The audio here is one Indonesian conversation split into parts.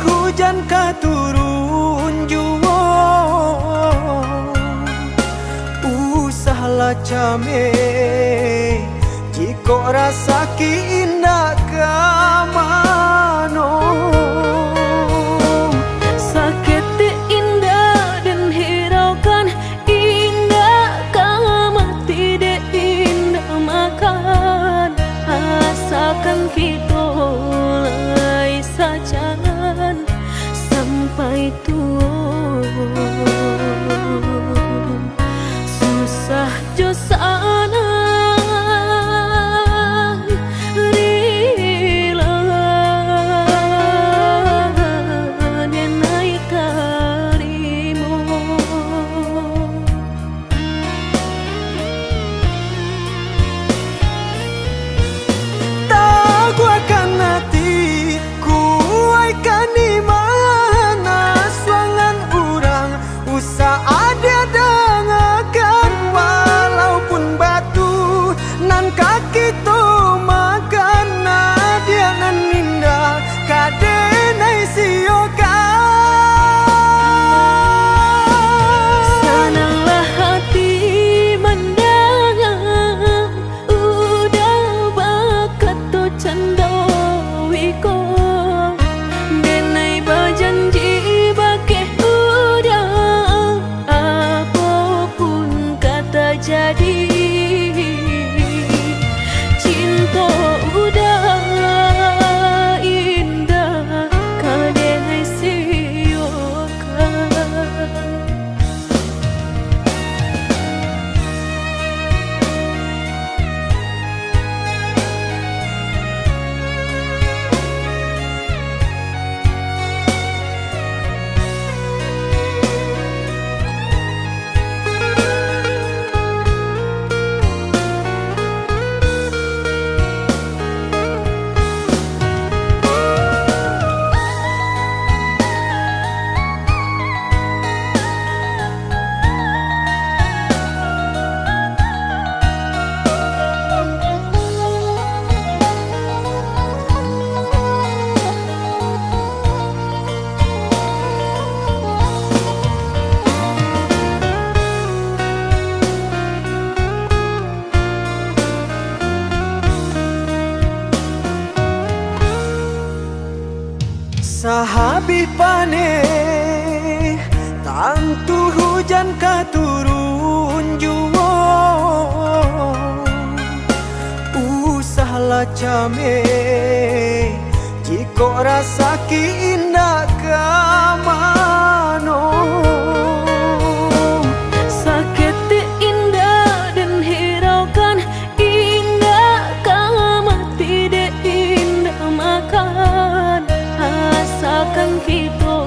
hujan katurun juwo, usahlah came jiko rasa ki indah kamano. Sakit indah dan hiraukan indah kama tidak indah makan asakan kita lai sajan sampai tua susah jo sana kaki tu makan nadia nan ninda kadenai sioka. Senanglah hati mendengar udah bakat tu candawiko denai berjanji bakeh udah apapun kata jadi. Sahabi pane tantu hujan katurun juwo, usahlah came jiko rasa ki indah kamano. Sakit indah dan hiraukan indah kama tidak indah makan asakan kita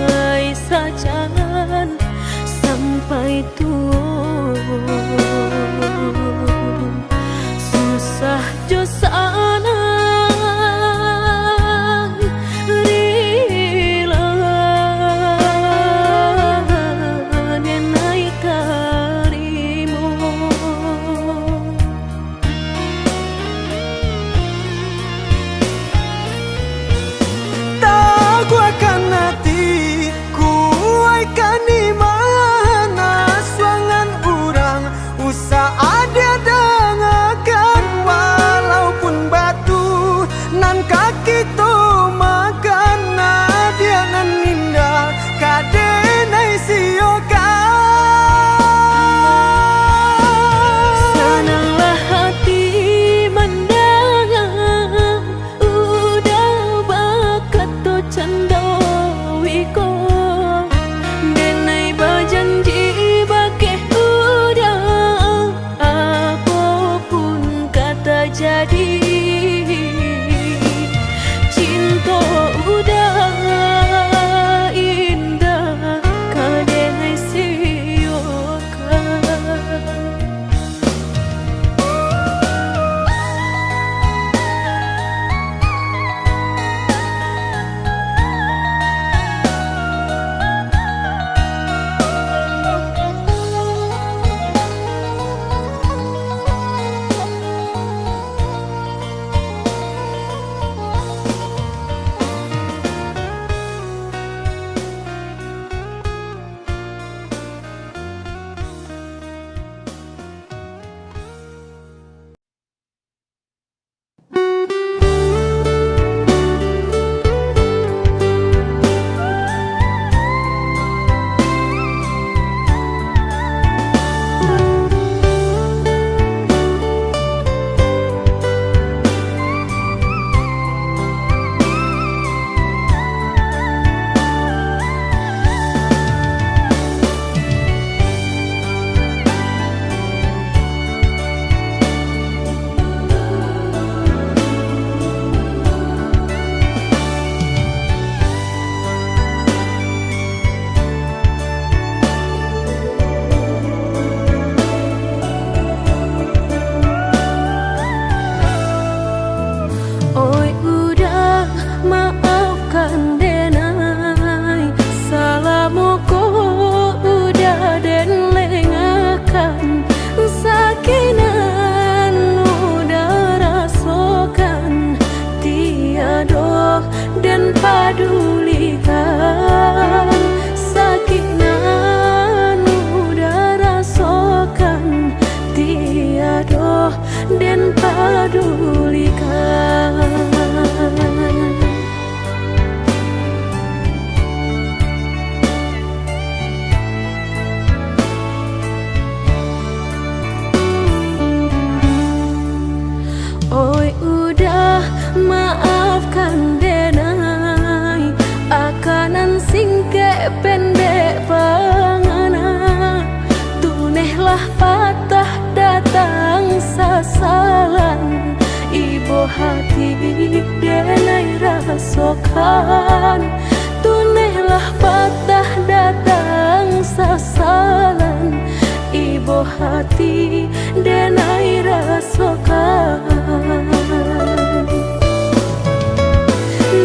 lai sajan sampai tua susah jo sana hati denai rasokan, tunailah patah datang sasalan. Ibu hati denai rasokan,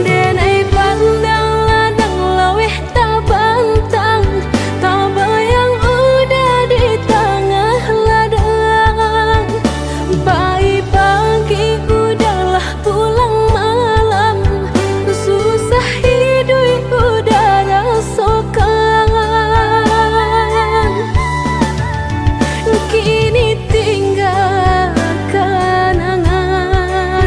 denai pandang ladang laweh tak bantang, tak bayang udah di tengah ladang. Pagi udahlah pulang malam, susah hidup udah rasakan. Kini tinggal kenangan,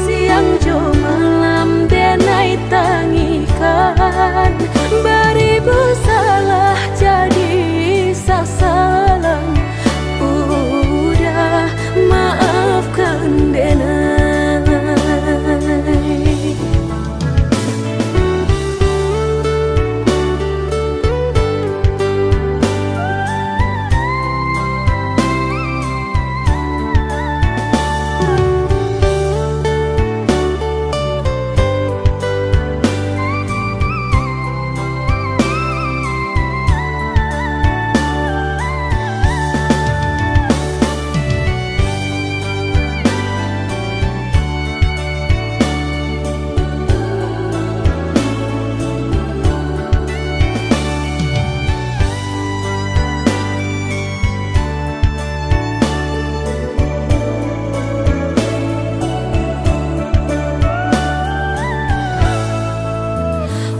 siang jo malam denai tangikan. Beribu salah jadi sasalan, udah maafkan denai.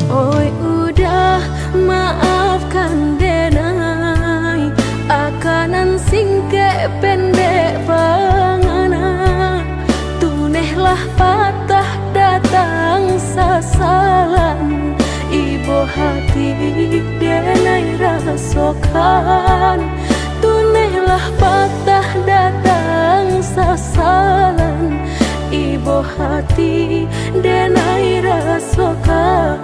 Oi udah maafkan denai, akanan singke pendek pangana. Tunehlah patah datang sasalan, ibu hati denai rasokan. Tunehlah patah datang sasalan, ibu hati denai rasokan.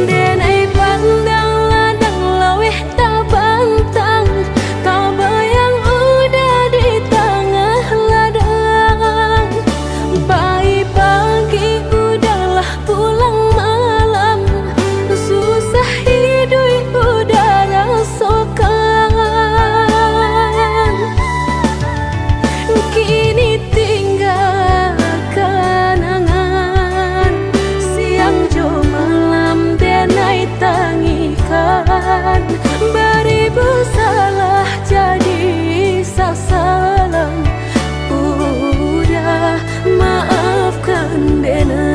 Denai pandang ladang laweh tak bantang, tak bayang udah di tengah ladang. Pagi udahlah pulang malam, susah hidup udah rasakan. Kini tinggal kenangan, siang jo malam denai tangikan. Beribu salah jadi sasalan, udah maafkan denai.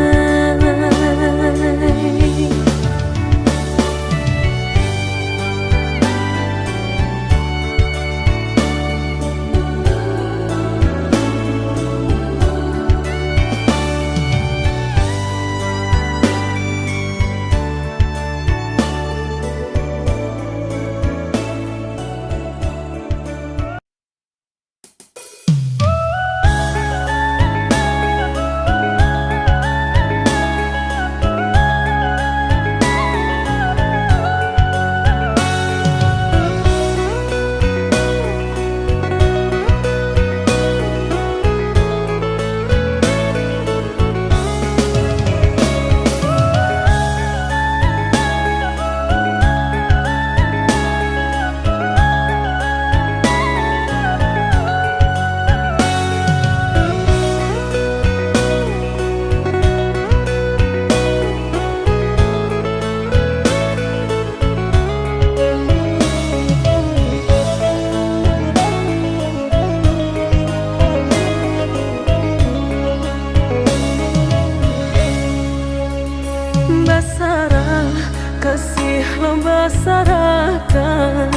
Kasih membasarakan,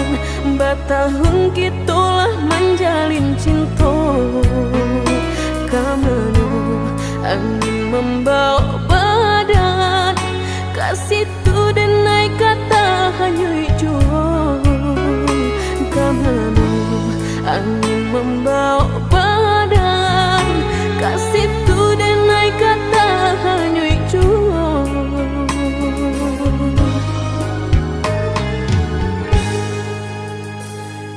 batahun kitulah menjalin cinta. Kamanu angin membawa badan, kasih tu denai kata hanyui jua. Kamanu angin membawa badan, kasih tu denai kata hanyui jua.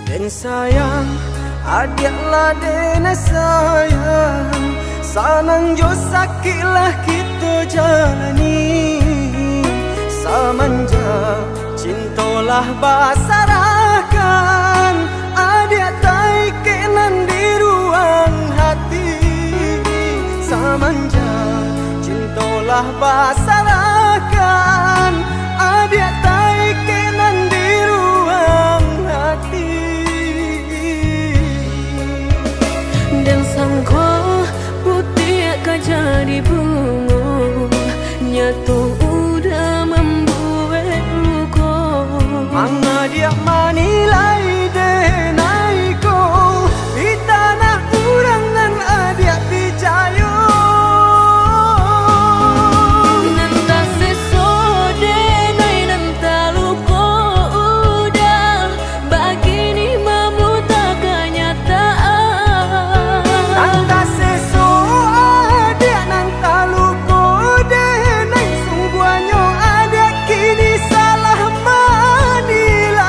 Dan sayang Adiaklah dene sayang, sanang jo sakitlah kita jalani. Samanja cintolah basarakan, adik tai kenan di ruang hati. Samanja cintolah basarakan, adik tai kenan di ruang hati. Dan sangko putih akan jadi bunga, nyatu udah membuat luka. Manga dia manilai denai ko di tanah urang nan adia picayo. Nanta sesode nai nanta luka udah begini memuta kenyataan. Nanta seso adia nanta luko denai sungguhnya adia kini salah manilai.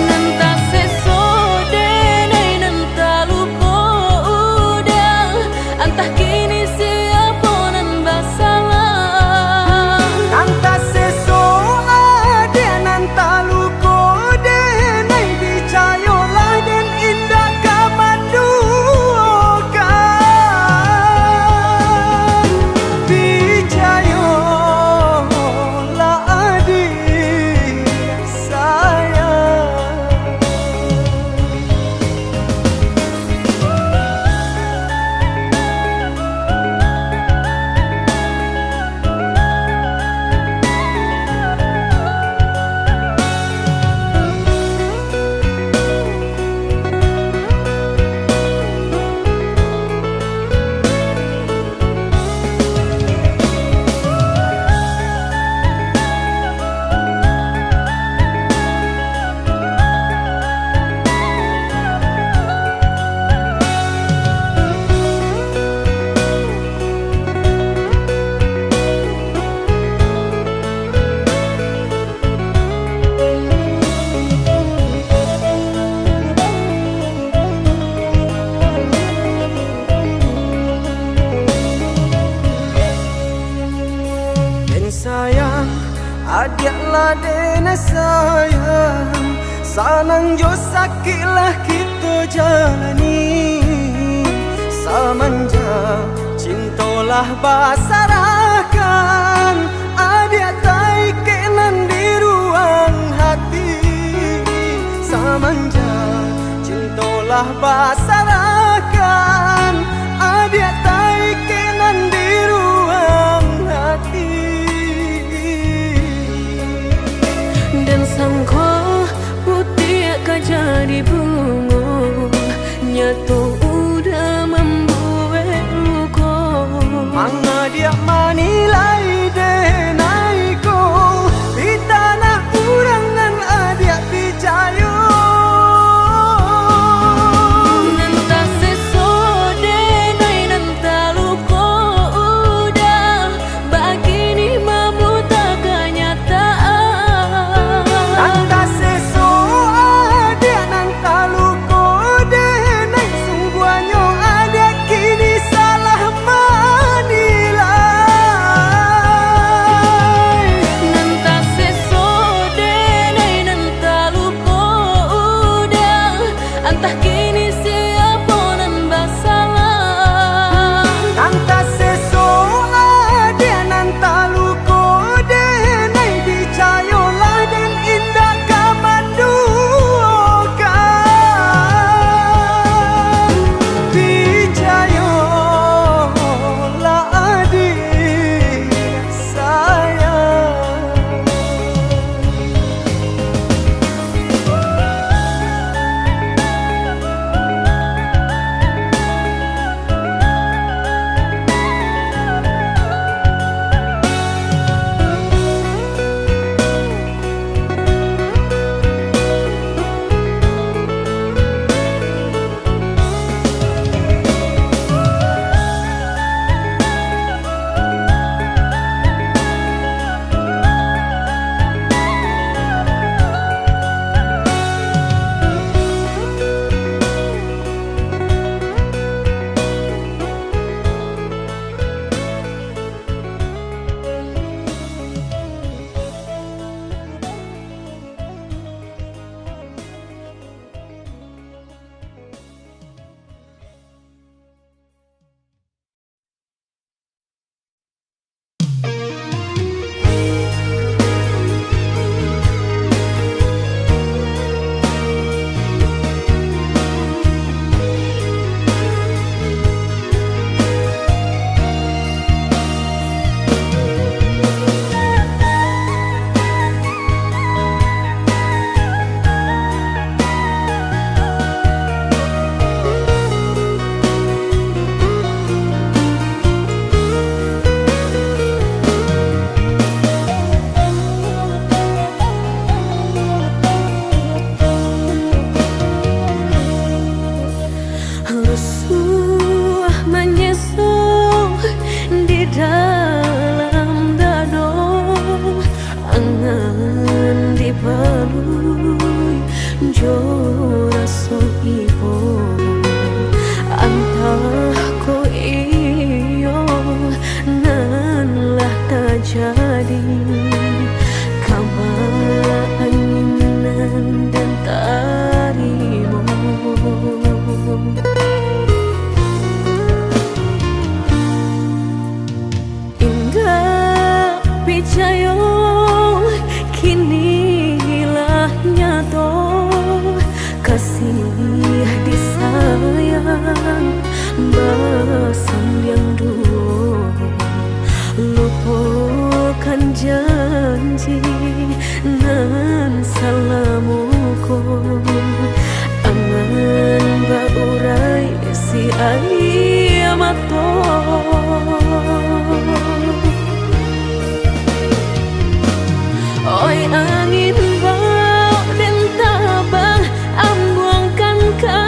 Nanta sesode nai nanta luka udah entah kini siapa nan bersalah. Nanta seso adia nanta luko denai picayolah dan indah kamandukan. Picayolah adik sayang. Dan sayang, adiaklah dene sayang, sanang jo sakitlah kita jalani. Samanja cintolah basarakan, adik tai kenan di ruang hati. Samanja cintolah basarakan, adik tai kenan di ruang hati. Dan sangko putih akan jadi bunga, nyatu udah membuat luka. Manga dia manilai denai ko di tanah urang nan adia picayo. Basan yang dulu lupakan janji nan salamuku angan baurai si ayamato oi angin bau dan tabang ambuangkan ke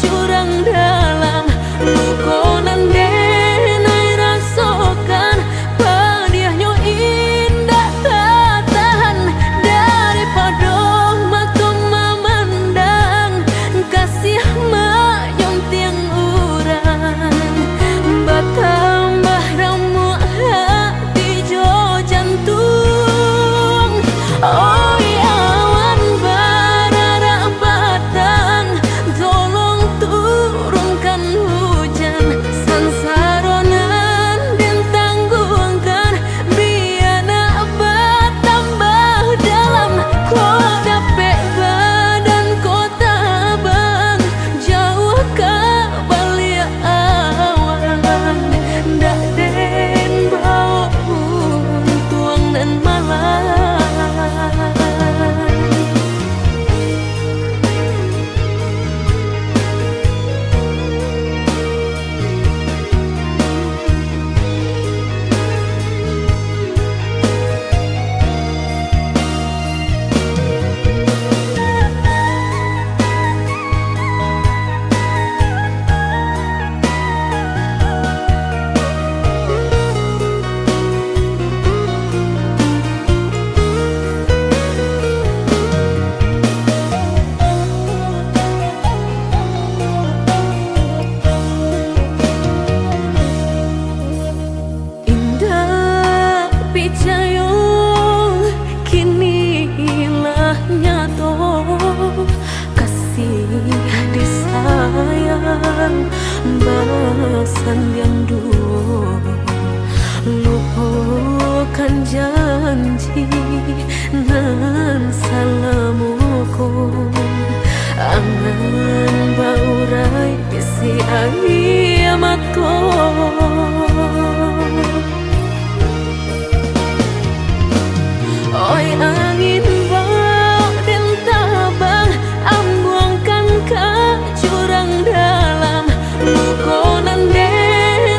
jurang dalam lukonan denai rasakan padiahnya indah tak tahan daripada matung memandang kasih mayong tiang urang batambah ramu hati jo jantung. Oi awan barara batang tolong turunkan hujan sansaronan dan tanggungkan biana batambah dalam kau dapet badan kota bang jauh ke balik awan dak den bau tuang dan malam. Picayong kinilah nyato kasih disayang basan yang dulu lupakan janji nan salamuku angan baurai si ayamato. Oi angin bau dan tabang ambuangkan ke jurang dalam lukonan den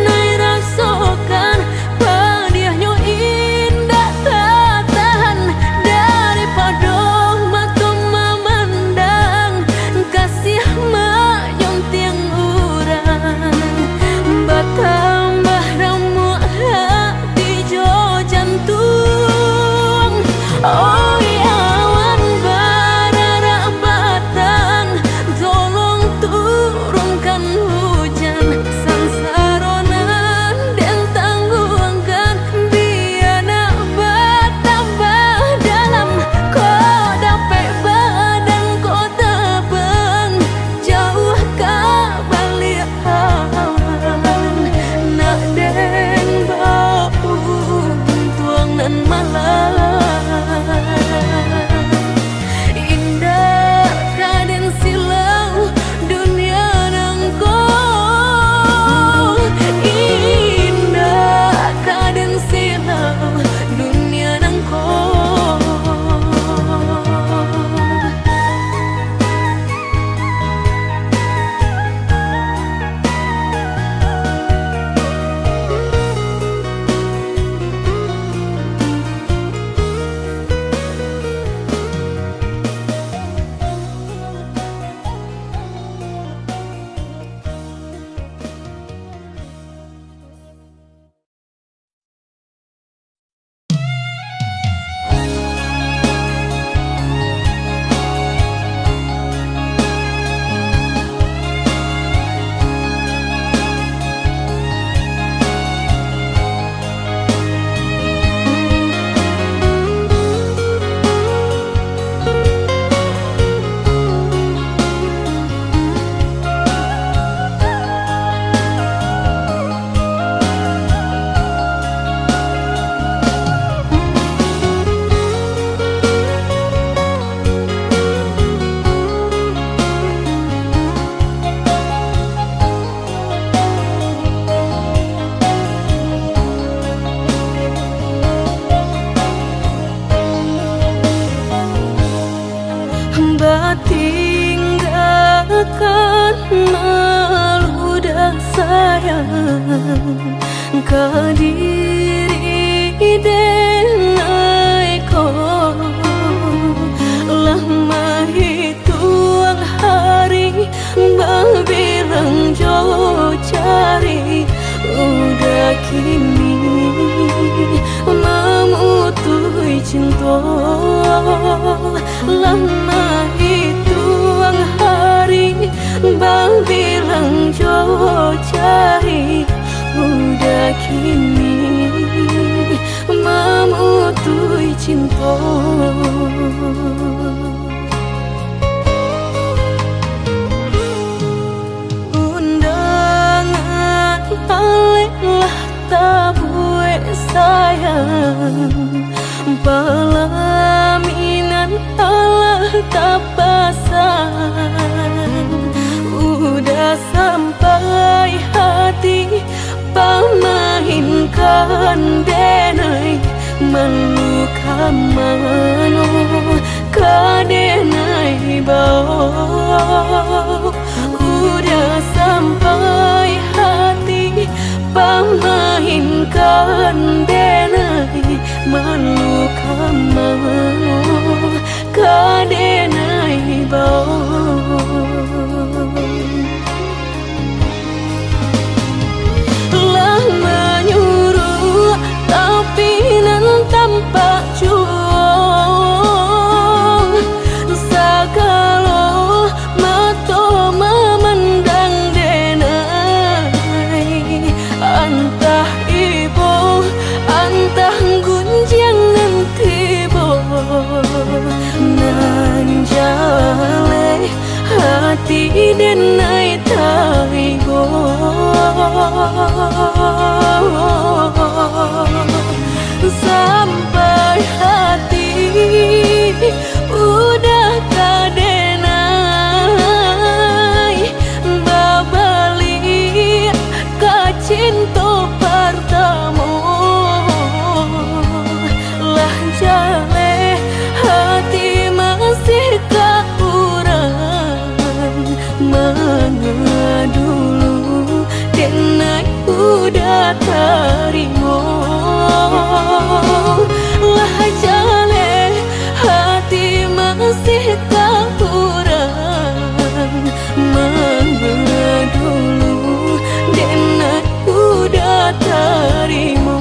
kadiri denai ko lama hitung hari berbilang jauh cari udah kini memutui cinta lama hitung hari berbilang jauh cari udah kini memutui cinta. Undangan paliklah tabue sayang, pelaminan Allah tak pasang. Udah sampai hati pamahinkan denai meluka mano kadenai bau. Udah sampai hati pamahinkan denai meluka mano kadenai bau. Tanpa juang sagalo mato memandang denai antah ibu antah gunjangan tibo nan jale hati denai taigo sampai hati udah kadenai babali kacinto pertama lah jale hati masih kaurang mana dulu denai udah terima lah jale hati masih kaurang mana dulu denai udah terima.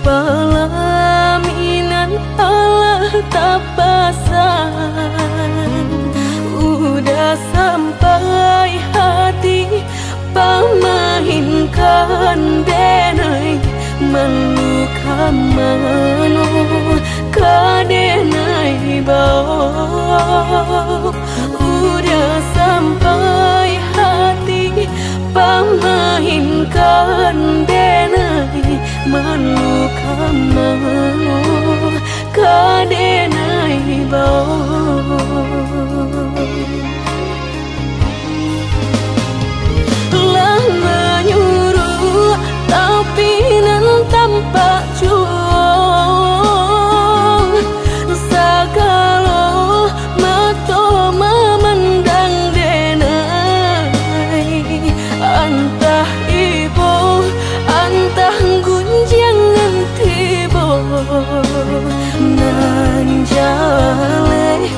Pelaminan Allah tak pasang. Udah sampai hati pamahinkan denai meluka mano kadenai bau. Udah sampai hati pamahinkan denai meluka mano kadenai bau. Lah menyuruh tapi nan tanpa juang sagalo mato memandang denai antah ibu antah gunjangan tibo nan jale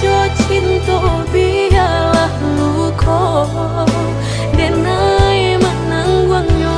saja cinta biarlah luka denai menangguangnya.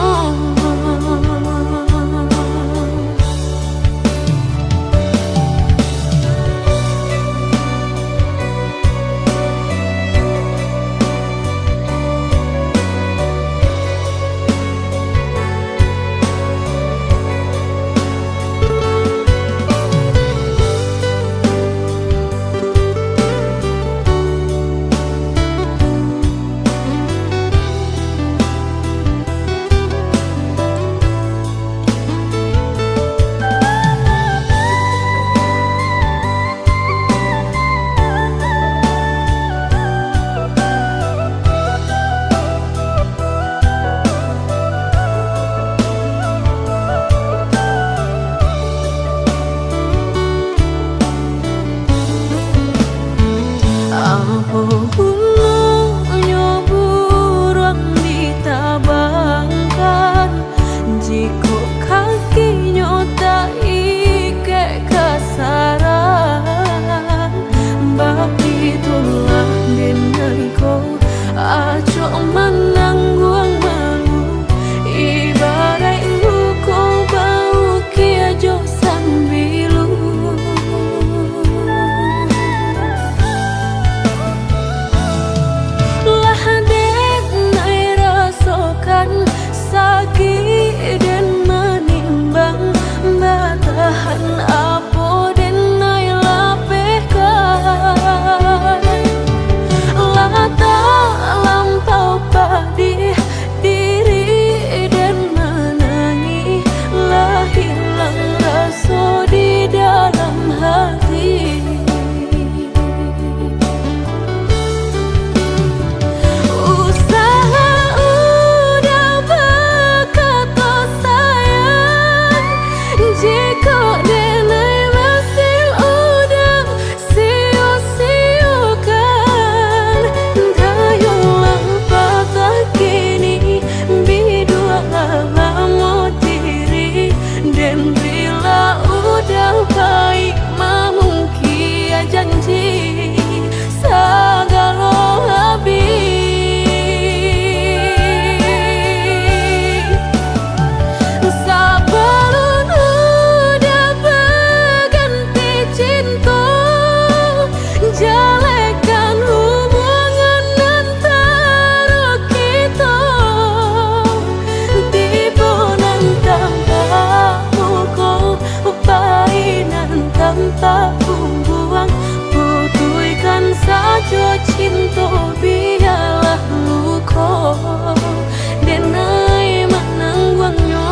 Saja cinta biarlah luka denai menangguangnya.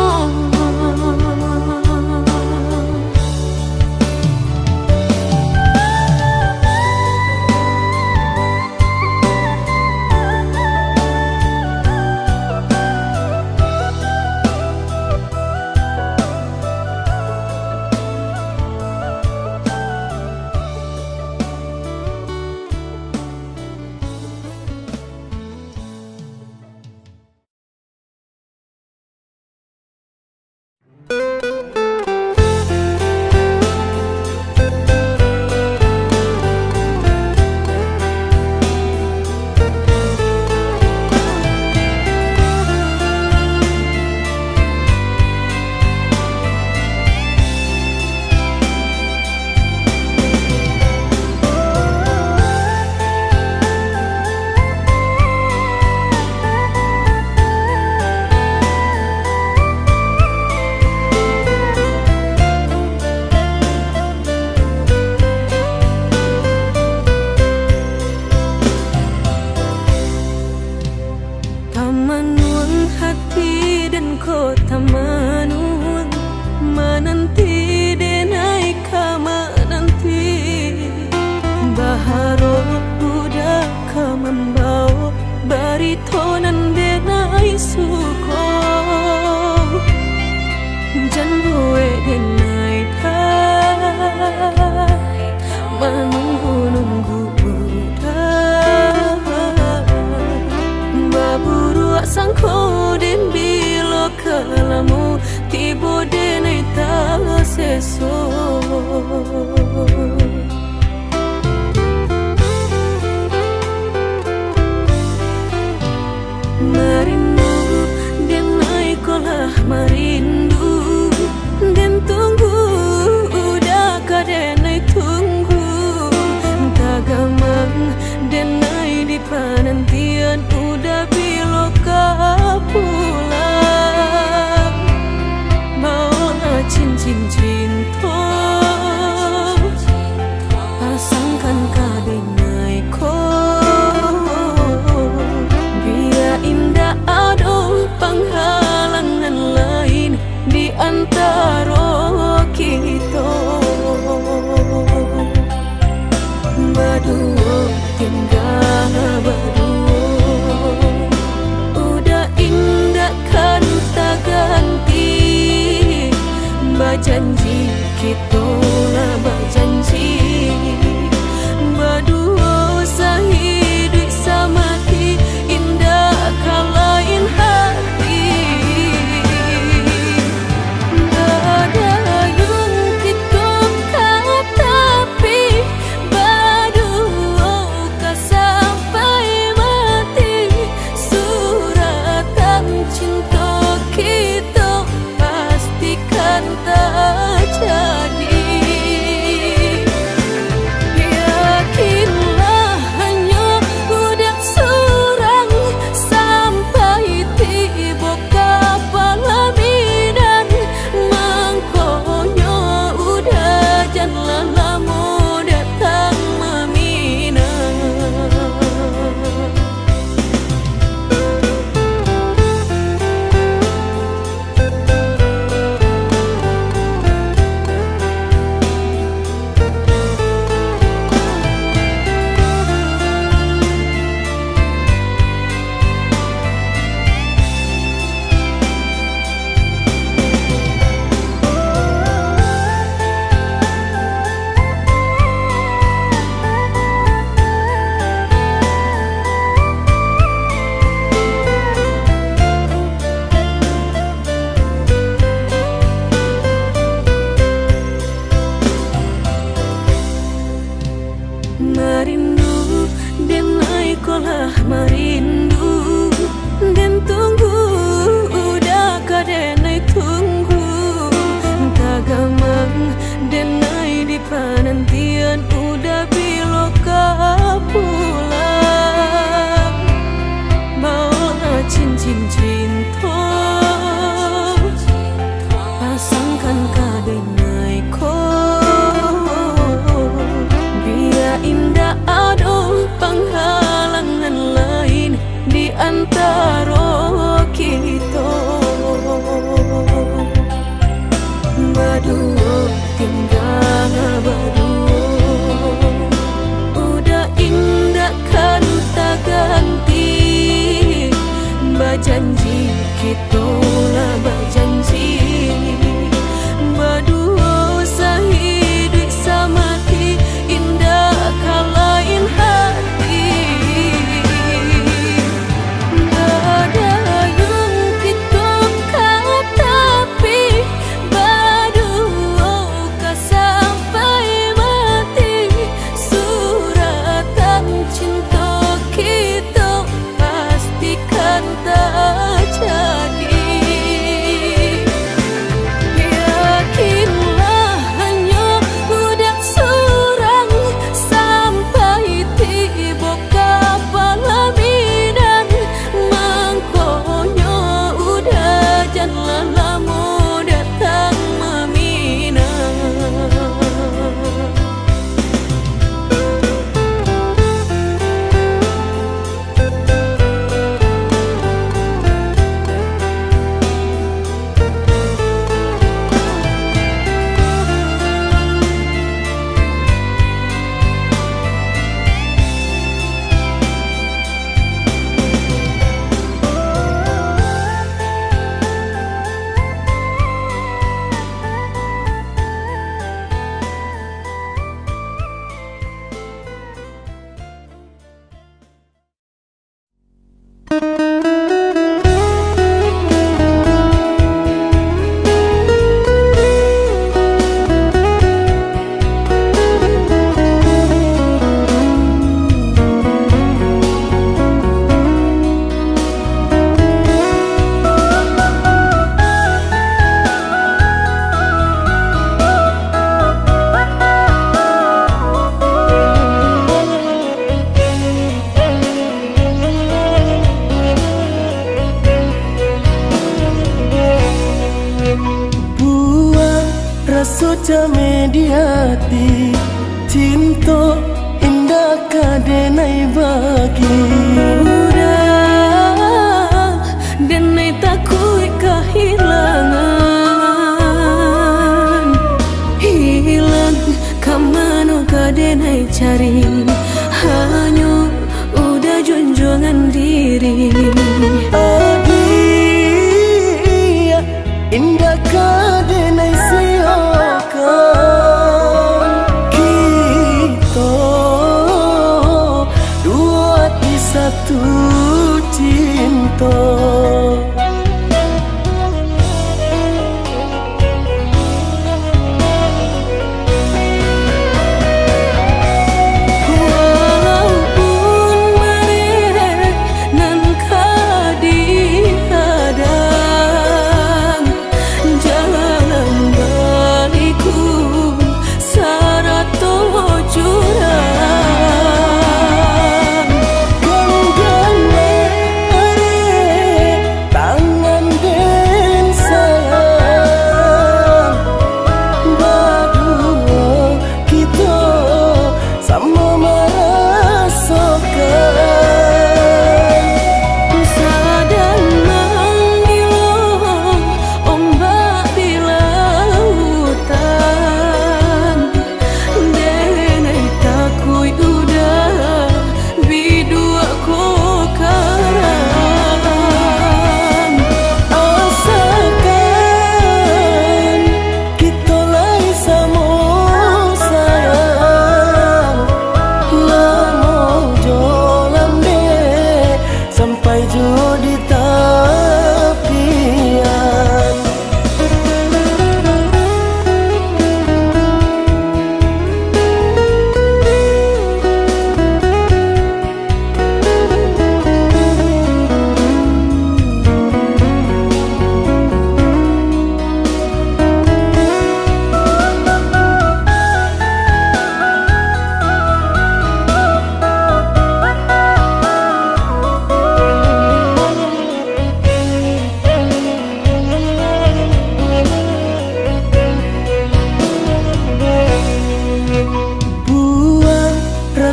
bagi Udah denai takui kehilangan, hilang kamanu kadenai cari, hanya udah junjungan diri. Adia indah kadenai siokan, kita dua di satu cinta.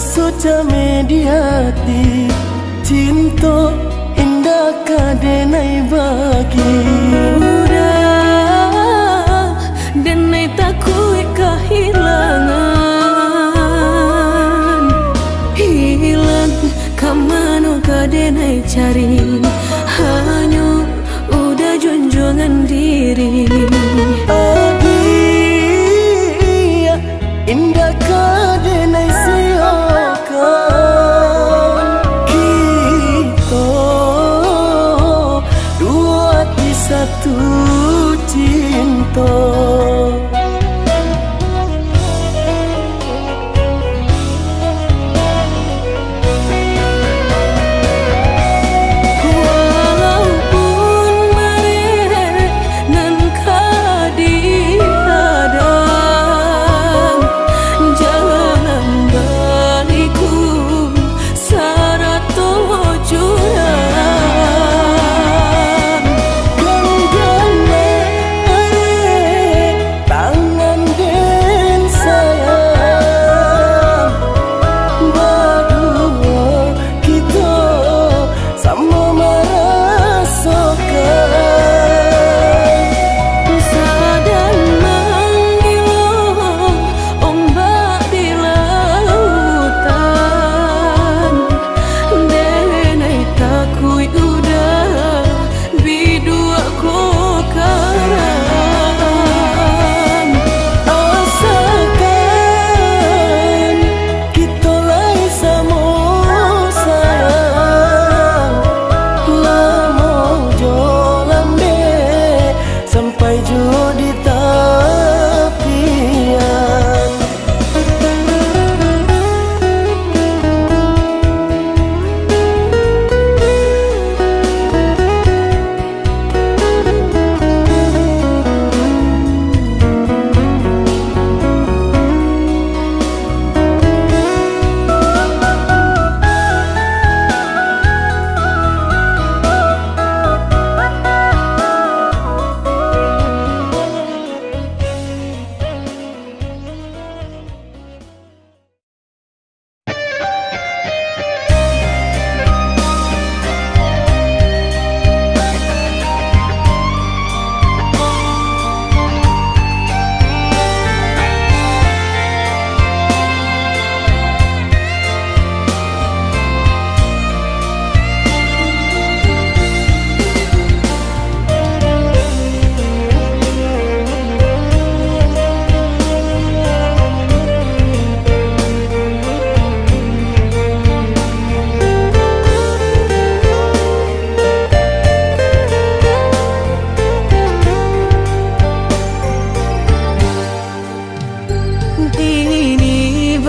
Suca mediati cinta indah kadenai bagi Udah denai takui kehilangan, hilang kamanu kadenai cari, hanya udah junjungan diri. Adia indah kadenai siokan, kita dua di satu cinta.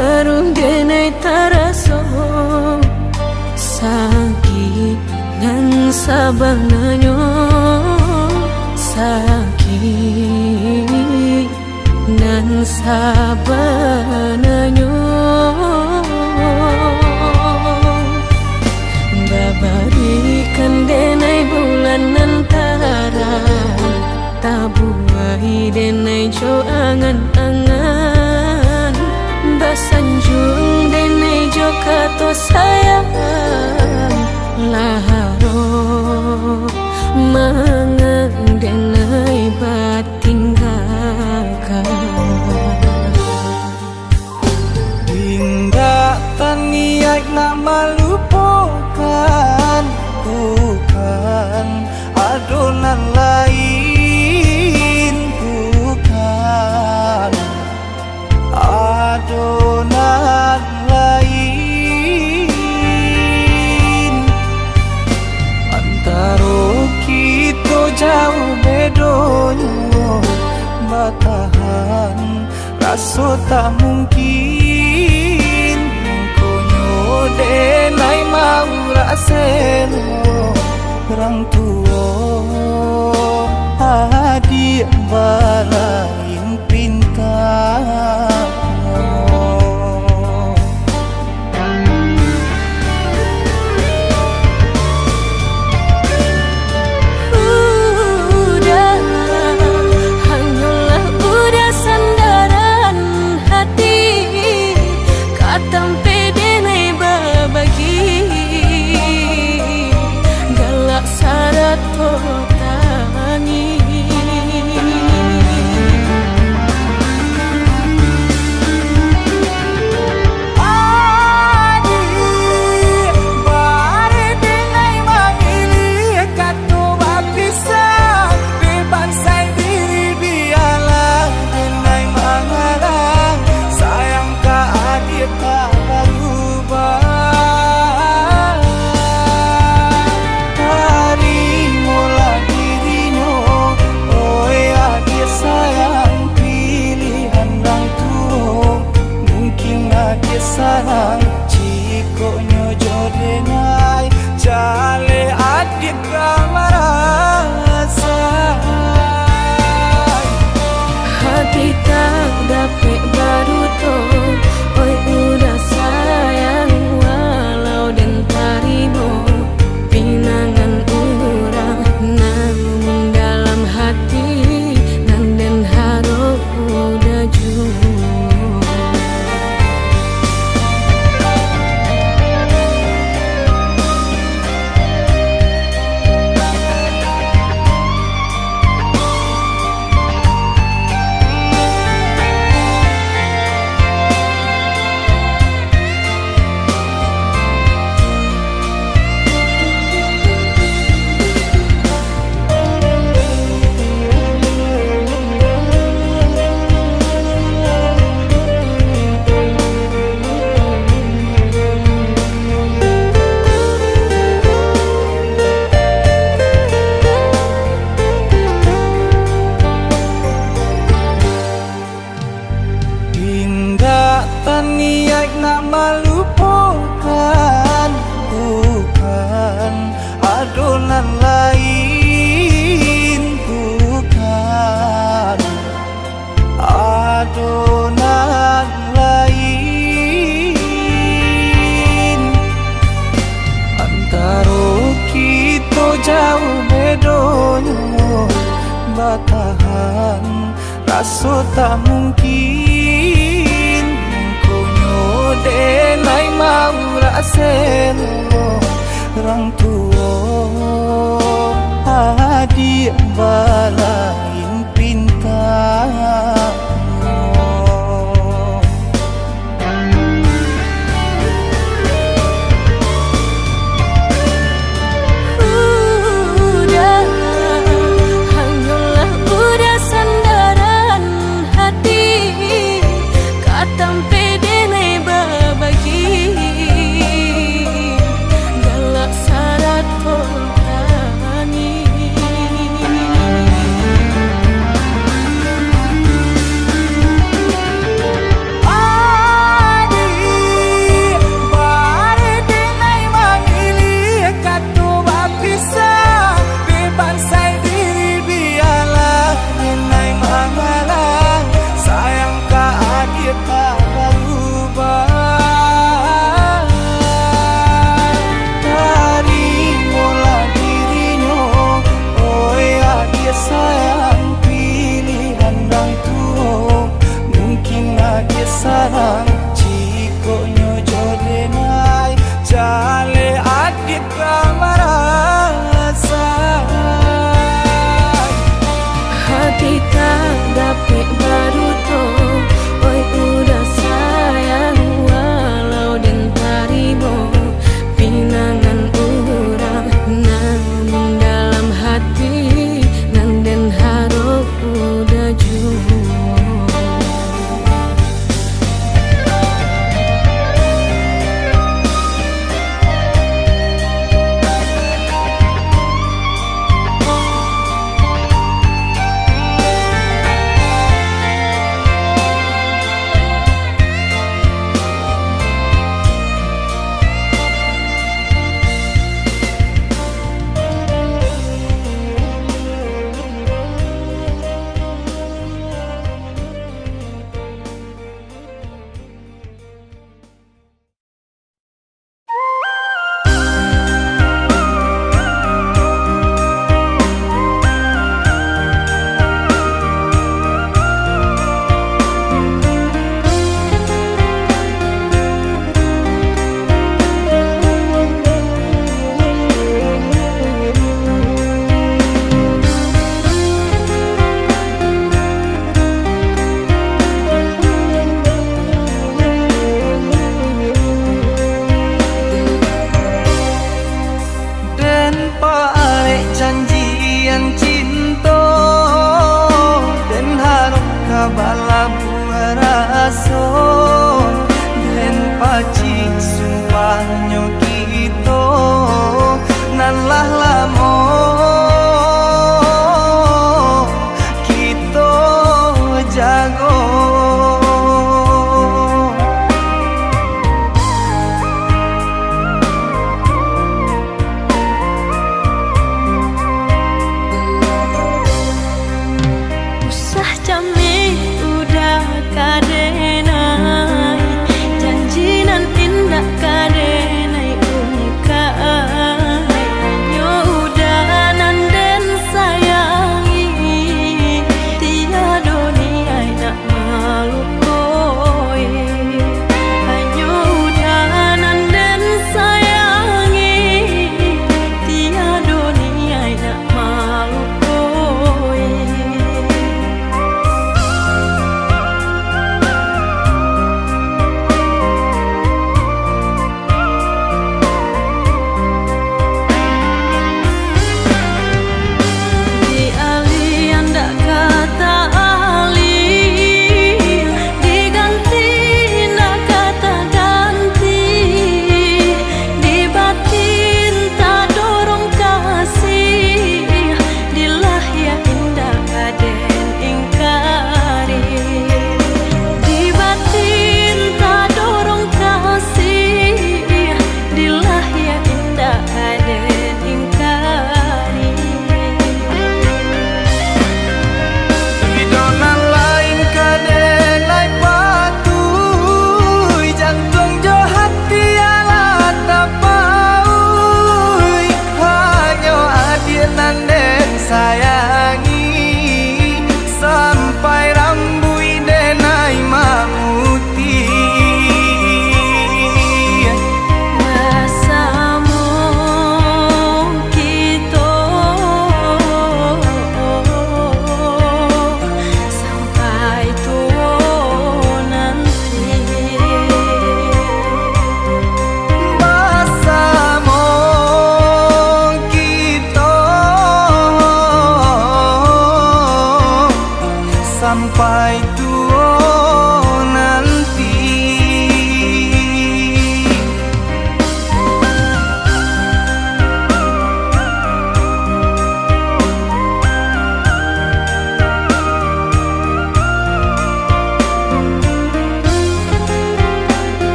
baru denai taraso sakit dan sabananyo sakit dan sabananyo babarikan denai bulan antara tabuai denai jo angan-angan basanjung denai jo kato sayang laharo mangan denai batinggalkan hingga taniak nama lupakan bukan adonan lain bukan adonan lain antara kita jauh bedonyo batahan rasa tak mungkin konyo denai mau raseno orang tua adik balain pintar sarang cikonyo jodenai jale adik kamarasa hati tak dapat baru to oi udah sayang walau dan tarimo pinangan urang namun dalam hati nan den haro udah jauh. Taniak nama lupakan bukan adonan lain bukan adonan lain antara kita jauh bedonyo batahan rasa tak mungkin denai mau raseno orang tua adik bala